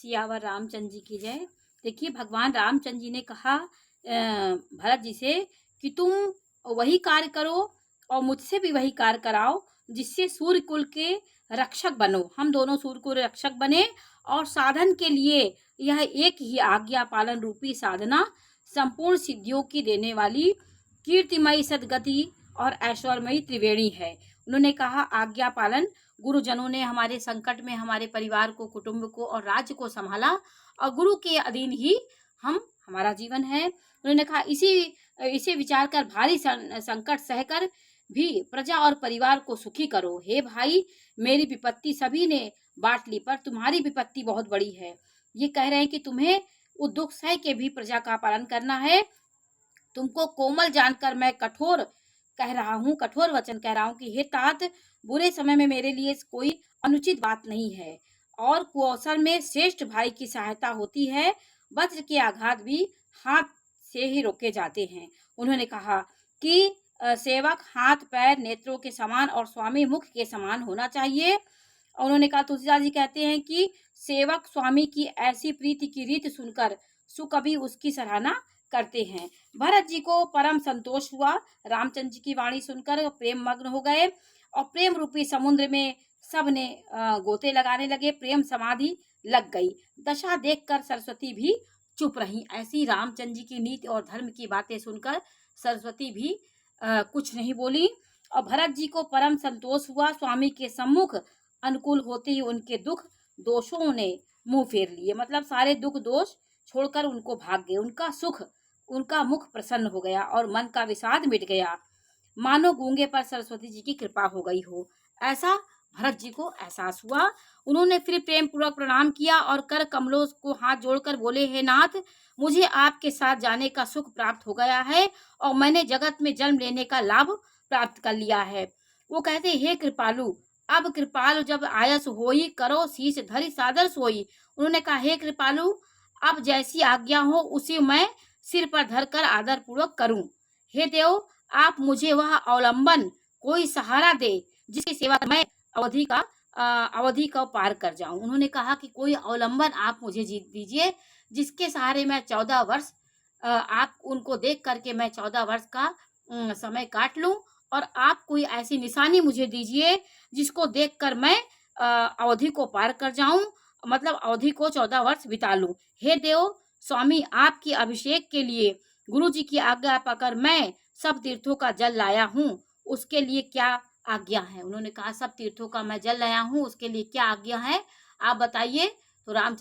सियावर रामचंद्र जी की जय। देखिए भगवान रामचंद्र जी ने कहा भरत जी से कि तुम वही कार्य करो और मुझसे भी वही कार्य कराओ जिससे सूर्य कुल के रक्षक बनो। हम दोनों सूर्य कुल रक्षक बने और साधन के लिए यह एक ही आज्ञा पालन रूपी साधना संपूर्ण सिद्धियों की देने वाली कीर्तिमयी सदगति और ऐश्वर्यमयी त्रिवेणी है। उन्होंने कहा आज्ञा पालन, गुरुजनों ने हमारे संकट में हमारे परिवार को, कुटुंब को और राज्य को संभाला और गुरु के अधीन ही हमारा जीवन है। उन्होंने कहा इसे विचार कर भारी संकट सहकर भी प्रजा और परिवार को सुखी करो। हे भाई, मेरी विपत्ति सभी ने बांट ली पर तुम्हारी विपत्ति बहुत बड़ी है। ये कह रहे हैं कि तुम्हें वो दुख सह के भी प्रजा का पालन करना है। तुमको कोमल जानकर मैं कठोर वचन कह रहा हूँ कि हे तात, बुरे समय में मेरे लिए कोई अनुचित बात नहीं है और कुअवसर में श्रेष्ठ भाई की सहायता होती है। वज्र के आघात भी हाथ से ही रोके जाते हैं। उन्होंने कहा कि सेवक हाथ पैर नेत्रों के समान और स्वामी मुख के समान होना चाहिए। उन्होंने कहा, तुलसीदास जी कहते हैं कि सेवक स्वामी की ऐसी प्रीति की रीत सुनकर सुकवि उसकी सराहना करते हैं। भरत जी को परम संतोष हुआ। रामचंद्र जी की वाणी सुनकर प्रेम मग्न हो गए और प्रेम रूपी समुद्र में सब ने गोते लगाने लगे। प्रेम समाधि लग गई। दशा देखकर सरस्वती भी चुप रही। ऐसी रामचंद्र जी की नीति और धर्म की बातें सुनकर सरस्वती भी कुछ नहीं बोली और भरत जी को परम संतोष हुआ। स्वामी के सम्मुख अनुकूल होते ही उनके दुख दोषों ने मुंह फेर लिए, मतलब सारे दुख दोष छोड़कर उनको भाग गए। उनका मुख प्रसन्न हो गया और मन का विषाद मिट गया, मानो गूंगे पर सरस्वती जी की कृपा हो गई हो। ऐसा भरत जी को एहसास हुआ। उन्होंने फिर प्रेम पूर्वक प्रणाम किया और कर कमलों को हाथ जोड़कर बोले, हे नाथ, मुझे आपके साथ जाने का सुख प्राप्त हो गया है और मैंने जगत में जन्म लेने का लाभ प्राप्त कर लिया है। वो कहते, हे कृपालु, अब कृपालु जब आयस होई, करो शीश धरि सादर सोई। उन्होंने कहा, हे कृपालु, अब जैसी आज्ञा हो उसी मैं सिर पर धरकर आदर पूर्वक करूं। हे देव, आप मुझे वह अवलंबन कोई सहारा दे जिसकी सेवा मैं अवधि का पार कर जाऊं। उन्होंने कहा कि कोई अवलंबन आप मुझे दीजिए जिसके सहारे मैं 14 वर्ष आप उनको देख करके मैं 14 वर्ष का समय काट लूं और आप कोई ऐसी निशानी मुझे दीजिए जिसको देखकर मैं अवधि को पार कर जाऊं, मतलब अवधि को 14 वर्ष बिता लूं। हे देव स्वामी, आपकी अभिषेक के लिए गुरु जी की आज्ञा पाकर मैं सब तीर्थों का जल लाया हूँ, उसके लिए क्या आज्ञा है। उन्होंने कहा, सब तीर्थों का मैं जल लाया हूँ, उसके लिए क्या आज्ञा है आप बताइए। तो रामचंद्र